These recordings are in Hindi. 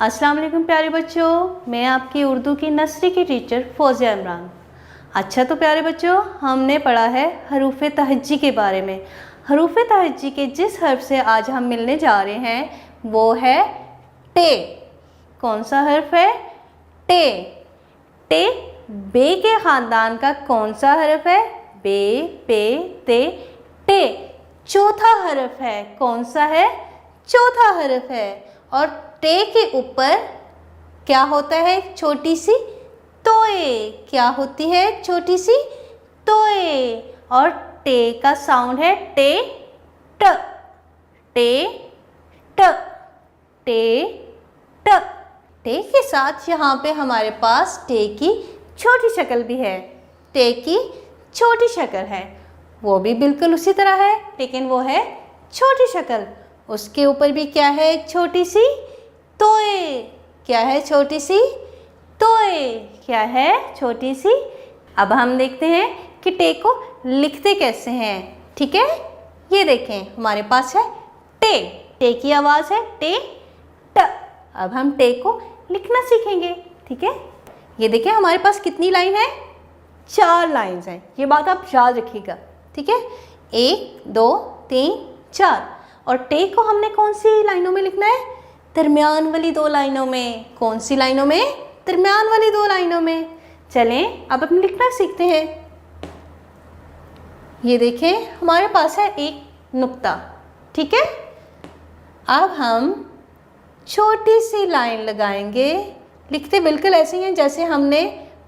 अस्सलाम वालेकुम प्यारे बच्चों, मैं आपकी उर्दू की नर्सरी की टीचर फौजिया इमरान। अच्छा तो प्यारे बच्चों, हमने पढ़ा है हरूफ तहज्जी के बारे में। हरूफ तहज्जी के जिस हर्फ से आज हम मिलने जा रहे हैं वो है टे। कौन सा हर्फ है? टे। टे बे के ख़ानदान का कौन सा हर्फ है? बे, पे, ते, टे चौथा हर्फ है। कौन सा है? चौथा हर्फ है। और टे के ऊपर क्या होता है? छोटी सी तोए। क्या होती है? छोटी सी तोए। और टे का साउंड है टे ट, टे ट, टे ट। टे के साथ यहाँ पे हमारे पास टे की छोटी शक्ल भी है। टे की छोटी शक्ल है, वो भी बिल्कुल उसी तरह है, लेकिन वो है छोटी शक्ल। उसके ऊपर भी क्या है? छोटी सी तोए। क्या है? छोटी सी तोए। क्या है? छोटी सी। अब हम देखते हैं कि टे को लिखते कैसे हैं। ठीक है, ये देखें हमारे पास है टे। टे की आवाज़ है टे ट। अब हम टे को लिखना सीखेंगे। ठीक है, ये देखिए हमारे पास कितनी लाइन है? 4 लाइन्स हैं। ये बात आप याद रखिएगा। ठीक है, 1 2 3 4। और टे को हमने कौन सी लाइनों में लिखना है? दरमियान वाली 2 लाइनों में। कौन सी लाइनों में? दरमियान वाली 2 लाइनों में। चलें अब हम लिखना सीखते हैं। ये देखें हमारे पास है एक नुक्ता। ठीक है, अब हम छोटी सी लाइन लगाएंगे। लिखते बिल्कुल ऐसे ही हैं जैसे हमने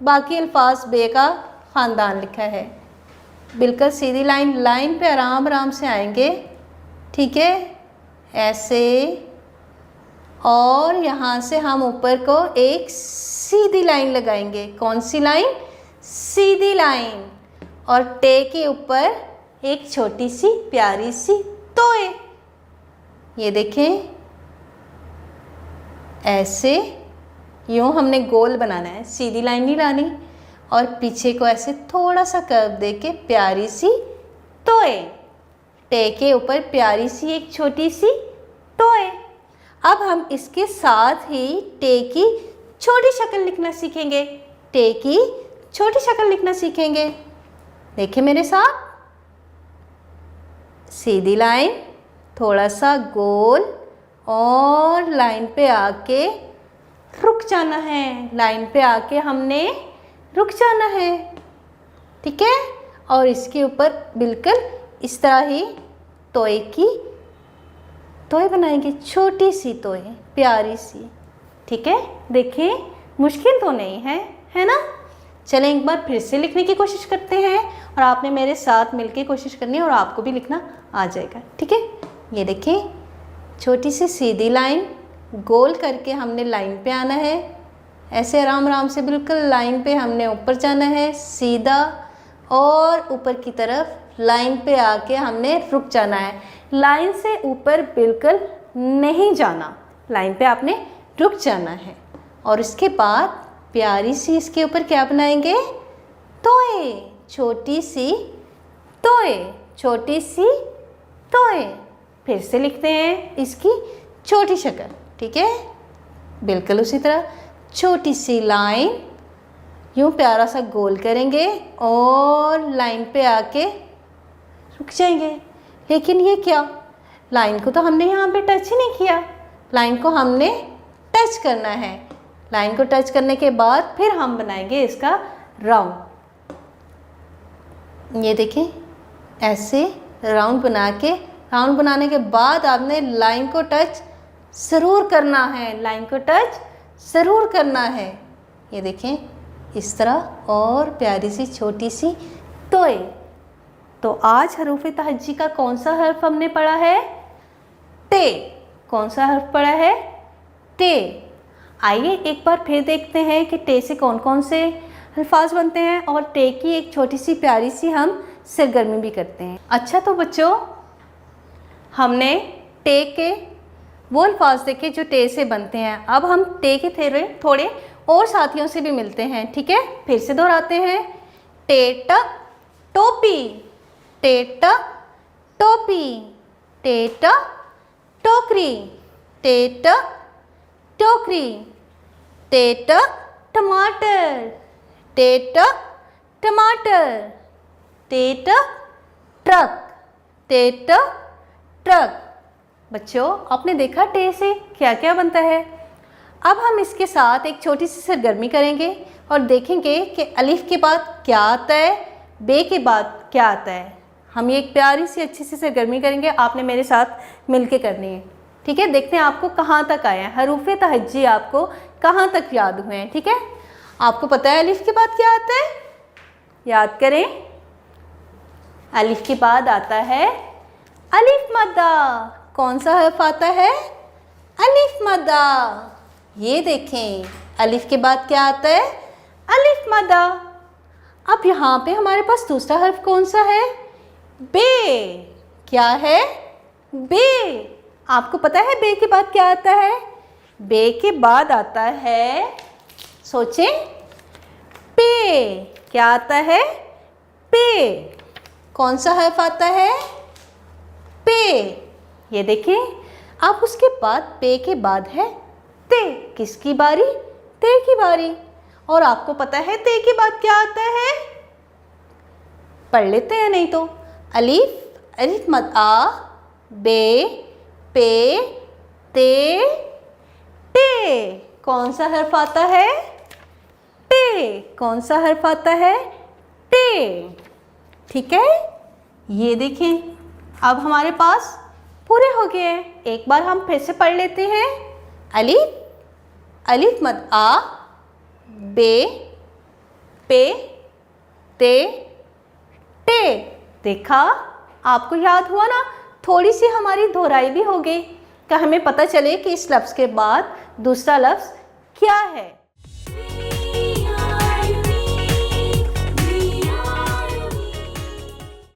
बाकी अल्फाज बे का ख़ानदान लिखा है। बिल्कुल सीधी लाइन, लाइन पे आराम आराम से आएंगे। ठीक है, ऐसे। और यहाँ से हम ऊपर को एक सीधी लाइन लगाएंगे। कौन सी लाइन? सीधी लाइन। और टे के ऊपर एक छोटी सी प्यारी सी तोए। ये देखें ऐसे, यूँ हमने गोल बनाना है, सीधी लाइन नहीं लानी। और पीछे को ऐसे थोड़ा सा कर्व दे के प्यारी सी तोए। टे के ऊपर प्यारी सी एक छोटी सी तोए। अब हम इसके साथ ही टे की छोटी शक्ल लिखना सीखेंगे। टे की छोटी शक्ल लिखना सीखेंगे। देखिए मेरे साथ, सीधी लाइन, थोड़ा सा गोल, और लाइन पे आके रुक जाना है। लाइन पे आके हमने रुक जाना है। ठीक है, और इसके ऊपर बिल्कुल इस तरह ही तोए की तोए बनाएंगे, छोटी सी तोए, प्यारी सी। ठीक है, देखें मुश्किल तो नहीं है, है ना? चलें एक बार फिर से लिखने की कोशिश करते हैं, और आपने मेरे साथ मिलके कोशिश करनी है और आपको भी लिखना आ जाएगा। ठीक है, ये देखें छोटी सी सीधी लाइन, गोल करके हमने लाइन पे आना है। ऐसे आराम आराम से बिल्कुल लाइन पे हमने ऊपर जाना है सीधा, और ऊपर की तरफ लाइन पे आके हमने रुक जाना है। लाइन से ऊपर बिल्कुल नहीं जाना, लाइन पे आपने रुक जाना है। और इसके बाद प्यारी सी इसके ऊपर क्या बनाएंगे? तोए, छोटी सी तोए, छोटी सी तोए। फिर से लिखते हैं इसकी छोटी शक्ल। ठीक है, बिल्कुल उसी तरह छोटी सी लाइन, यूँ प्यारा सा गोल करेंगे और लाइन पे आके रुक जाएंगे। लेकिन ये क्या, लाइन को तो हमने यहाँ पे टच ही नहीं किया। लाइन को हमने टच करना है। लाइन को टच करने के बाद फिर हम बनाएंगे इसका राउंड। ये देखें ऐसे राउंड बना के, राउंड बनाने के बाद आपने लाइन को टच ज़रूर करना है। लाइन को टच ज़रूर करना है। ये देखें इस तरह, और प्यारी सी छोटी सी तोए। तो आज हरूफ तहज्जी का कौन सा हर्फ हमने पढ़ा है? टे। कौन सा हर्फ पढ़ा है? टे। आइए एक बार फिर देखते हैं कि टे से कौन कौन से अल्फाज बनते हैं, और टे की एक छोटी सी प्यारी सी हम सरगर्मी भी करते हैं। अच्छा तो बच्चों, हमने टे के वो अल्फाज देखे जो टे से बनते हैं। अब हम टे के थोड़े और साथियों से भी मिलते हैं। ठीक है, फिर से दोहराते हैं। टेट टोपी, टेट टोपी, टेट टोकरी, टेट टोकरी, टे ट टमाटर, टे ट टमाटर, टे ट ट्रक, टे ट ट्रक। बच्चों, आपने देखा टे से क्या क्या बनता है। अब हम इसके साथ एक छोटी सी सरगर्मी करेंगे और देखेंगे कि अलिफ के बाद क्या आता है, बे के बाद क्या आता है। हम ये एक प्यारी सी अच्छी सी सरगर्मी करेंगे, आपने मेरे साथ मिलके करनी है। ठीक है, देखते हैं आपको कहाँ तक आया है, हरूफे तहज्जी आपको कहाँ तक याद हुए हैं। ठीक है, आपको पता है अलिफ के बाद क्या आता है, याद करें। अलिफ के बाद आता है अलिफ मद्दा। कौन सा हर्फ आता है, अलिफ मद्दा। ये देखें, अलिफ के बाद क्या आता है, अलिफ मद्दा। अब यहाँ पे हमारे पास दूसरा हर्फ कौन सा है, बे। क्या है, बे। आपको पता है बे के बाद क्या आता है, बे के बाद आता है, सोचें, पे। क्या आता है, पे। कौन सा हर्फ आता है, पे। ये देखिए, अब उसके बाद पे के बाद है ते। किसकी बारी, ते की बारी। और आपको पता है ते के बाद क्या आता है, पढ़ लेते हैं नहीं तो। अलिफ, अलिफ मद आ, बे, पे, ते, टे। कौन सा हर्फ आता है, टे। कौन सा हर्फ आता है, टे। ठीक है, ये देखें, अब हमारे पास पूरे हो गए हैं। एक बार हम फिर से पढ़ लेते हैं। अलिफ, अलिफ मद आ, बे, पे, ते, टे। देखा, आपको याद हुआ ना, थोड़ी सी हमारी दोहराई भी हो गई कि हमें पता चले कि इस लफ्ज़ के बाद दूसरा लफ्ज़ क्या है।